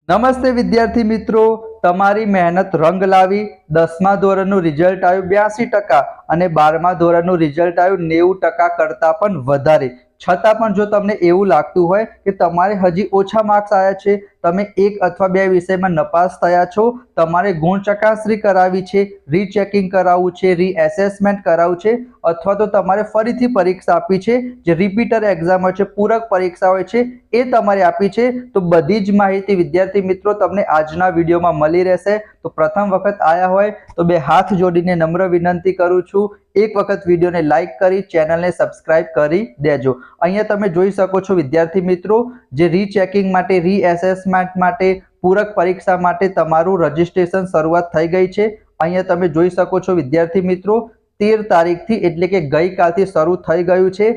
નમસ્તે વિદ્યાર્થી મિત્રો, તમારી મહેનત રંગ લાવી. 10મા ધોરણનું રિઝલ્ટ આવ્યું 82% અને 12મા ધોરણનું રિઝલ્ટ આવ્યું 90% કરતાં પણ વધારે. છતાં પણ જો તમને એવું લાગતું હોય કે તમારે હજી ઓછા માર્ક્સ આવ્યા છે, તમે એક અથવા બે વિષયમાં નપાસ થયા છો, તમારે ગુણ ચકાસણી કરાવી છે, રીચેકિંગ કરાવવું છે, રીએસેસમેન્ટ કરાવવું છે, અથવા તો તમારે ફરીથી પરીક્ષા આપવી છે, જે રિપીટર એક્ઝામ હોય છે, પૂરક પરીક્ષા હોય છે, એ તમારે આપી છે, તો બધી જ માહિતી વિદ્યાર્થી મિત્રો તમને આજના વિડીયોમાં મળી રહેશે. તો પ્રથમ વખત આયા હોય તો બે હાથ જોડીને નમ્ર વિનંતી કરું છું, એક વખત વિડીયોને લાઈક કરી ચેનલને સબસ્ક્રાઇબ કરી દેજો. અહીંયા તમે જોઈ શકો છો વિદ્યાર્થી મિત્રો, જે રીચેકિંગ માટે, રીએસેસમેન્ટ માટે, પૂરક પરીક્ષા માટે તમારું રજીસ્ટ્રેશન શરૂઆત થઈ ગઈ છે. અહીંયા તમે જોઈ શકો છો વિદ્યાર્થી મિત્રો, 13 તારીખથી એટલે કે ગઈકાલથી શરૂ થઈ ગયું છે.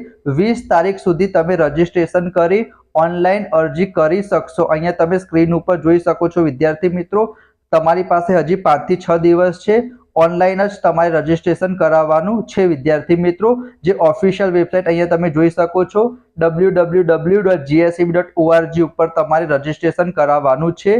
20 તારીખ સુધી તમે રજીસ્ટ્રેશન કરી ઓનલાઈન અરજી કરી શકશો. અહીંયા તમે સ્ક્રીન ઉપર જોઈ શકો છો વિદ્યાર્થી મિત્રો, તમારી પાસે હજી 5 થી 6 દિવસ છે. ઓનલાઈન જ તમારે રજીસ્ટ્રેશન કરાવવાનું છે વિદ્યાર્થી મિત્રો. જે ઓફિશિયલ વેબસાઇટ અહીંયા તમે જોઈ શકો છો, www.gseb.org ઉપર તમારે રજીસ્ટ્રેશન કરાવવાનું છે.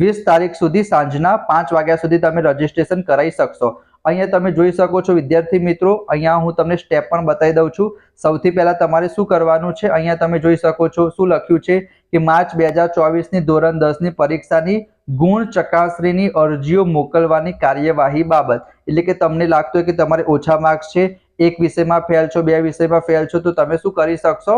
20 તારીખ સુધી સાંજના 5 વાગ્યા સુધી તમે રજીસ્ટ્રેશન કરાવી શકશો. અહીંયા તમે જોઈ શકો છો વિદ્યાર્થી મિત્રો, અહીંયા હું તમને સ્ટેપ પણ બતાવી દઉં છું. સૌથી પહેલા તમારે શું કરવાનું છે, અહીંયા તમે જોઈ શકો છો શું લખ્યું છે કે માર્ચ 2024ની ધોરણ 10ની પરીક્ષાની ગુણ ચકાસણીની અરજીઓ મોકલવાની કાર્યવાહી બાબત. એટલે કે તમને લાગતું હોય કે તમારે ઓછા માર્ક્સ છે, એક વિષયમાં ફેલ છો, બે વિષયમાં ફેલ છો, તો તમે શું કરી શકશો,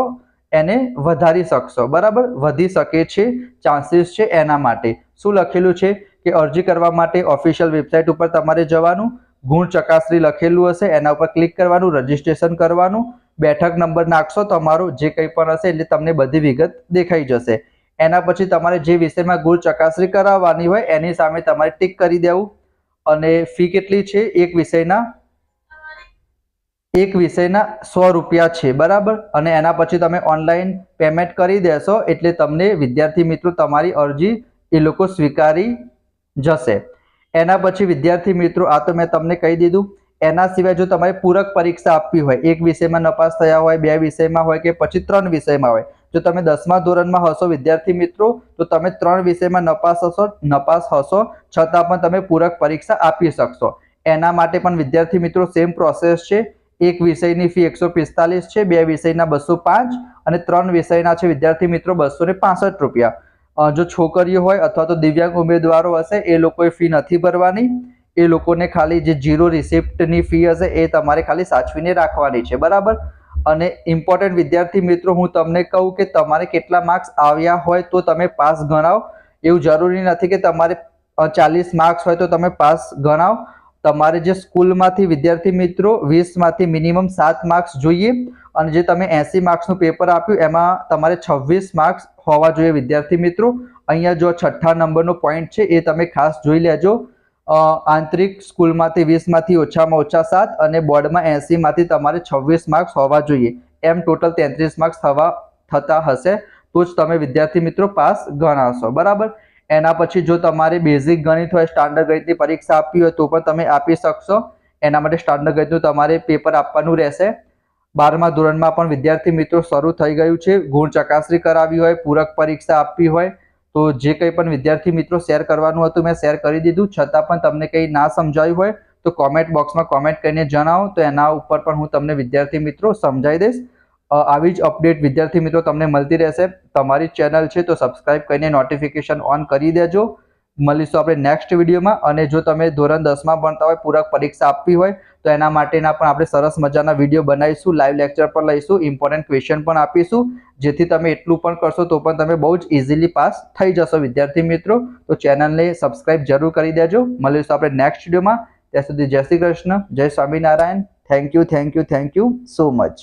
એને વધારી શકશો. બરાબર, વધી શકે છે, ચાન્સીસ છે. એના માટે શું લખેલું છે કે અરજી કરવા માટે ઓફિશિયલ વેબસાઇટ ઉપર તમારે જવાનું, ગુણ ચકાસણી લખેલું હશે એના ઉપર ક્લિક કરવાનું, રજીસ્ટ્રેશન કરવાનું, બેઠક નંબર નાખશો તમારો જે કંઈ પણ હશે એટલે તમને બધી વિગત દેખાઈ જશે. એના પછી તમારે જે વિષયમાં ગુણ ચકાસણી કરાવવાની હોય એની સામે તમારે ટીક કરી દેવું. અને ફી કેટલી છે, એક વિષયના 100 રૂપિયા છે. બરાબર, અને એના પછી તમે ઓનલાઈન પેમેન્ટ કરી દેશો એટલે તમને વિદ્યાર્થી મિત્રો તમારી અરજી એ લોકો સ્વીકારી જશે. એના પછી વિદ્યાર્થી મિત્રો, આ તો મેં તમને કહી દીધું. એના સિવાય જો તમારે પૂરક પરીક્ષા આપવી હોય, એક વિષયમાં નપાસ થયા હોય, બે વિષયમાં હોય કે પછી 3 વિષયમાં હોય, જો તમે 10મા ધોરણમાં હશો વિદ્યાર્થી મિત્રો, તો તમે 3 વિષયમાં નપાસ હશો છતાં પણ તમે પૂરક પરીક્ષા આપી શકશો. એના માટે પણ વિદ્યાર્થી મિત્રો સેમ પ્રોસેસ છે. એક વિષયની ફી 145 છે, બે વિષયના 205 અને 3 વિષયના છે વિદ્યાર્થી મિત્રો 265 રૂપિયા. જો છોકરીઓ હોય અથવા તો દિવ્યાંગ ઉમેદવારો હશે એ લોકોએ ફી નથી ભરવાની. એ લોકોને ખાલી જે ઝીરો રિસિપ્ટની ફી હશે એ તમારે ખાલી સાચવીને રાખવાની છે. બરાબર, અને ઇમ્પોર્ટન્ટ વિદ્યાર્થી મિત્રો, હું તમને કહું કે તમારે કેટલા માર્ક્સ આવ્યા હોય તો તમે પાસ ગણાવો. એવું જરૂરી નથી કે તમારે 40 માર્ક્સ હોય તો તમે પાસ ગણાવો. તમારે જે સ્કૂલમાંથી વિદ્યાર્થી મિત્રો 20માંથી મિનિમમ 7 માર્ક્સ જોઈએ, અને જે તમે 80 માર્ક્સનું પેપર આપ્યું એમાં તમારે 26 માર્ક્સ હોવા જોઈએ વિદ્યાર્થી મિત્રો. અહીંયા જો 6થા નંબરનો પોઈન્ટ છે એ તમે ખાસ જોઈ લેજો. આંતરિક સ્કૂલમાંથી 20માંથી ઓછામાં ઓછા 7 અને બોર્ડમાં 80માંથી તમારે 26 માર્ક્સ હોવા જોઈએ. એમ ટોટલ 33 માર્ક્સ થતા હશે તો જ તમે વિદ્યાર્થી મિત્રો પાસ ગણાશો. બરાબર, એના પછી જો તમારે બેઝિક ગણિત હોય, સ્ટાન્ડર્ડ ગણિતની પરીક્ષા આપવી હોય તો પણ તમે આપી શકશો. એના માટે સ્ટાન્ડર્ડ ગણિતનું તમારે પેપર આપવાનું રહેશે. 12મા ધોરણમાં પણ વિદ્યાર્થી મિત્રો શરૂ થઈ ગયું છે. ગુણ ચકાસણી કરાવી હોય, પૂરક પરીક્ષા આપવી હોય, તો જે કંઈ પણ વિદ્યાર્થી મિત્રો શેર કરવાનું હતું મેં શેર કરી દીધું. છતાં પણ તમને કંઈ ના સમજાયું હોય તો કોમેન્ટ બોક્સમાં કોમેન્ટ કરીને જણાવો, તો એના ઉપર પણ હું તમને વિદ્યાર્થી મિત્રો સમજાવી દઈશ. આવી જ અપડેટ વિદ્યાર્થી મિત્રો તમને મળતી રહેશે. તમારી ચેનલ છે તો સબસ્ક્રાઇબ કરીને નોટિફિકેશન ઓન કરી દેજો. મળીશું આપણે નેક્સ્ટ વિડીયોમાં. અને જો તમે ધોરણ 10માં ભણતા હોય, પૂરક પરીક્ષા આપવી હોય તો એના માટેના પણ આપણે સરસ મજાના વિડીયો બનાવીશું, લાઈવ લેક્ચર પણ લઈશું, ઇમ્પોર્ટન્ટ ક્વેશ્ચન પણ આપીશું, જેથી તમે એટલું પણ કરશો તો પણ તમે બહુ જ ઇઝીલી પાસ થઈ જશો વિદ્યાર્થી મિત્રો. તો ચેનલને સબસ્ક્રાઇબ જરૂર કરી દેજો. મળીશું આપણે નેક્સ્ટ વિડીયોમાં. ત્યાં સુધી જય શ્રી કૃષ્ણ, જય Swaminarayan. Thank you so much.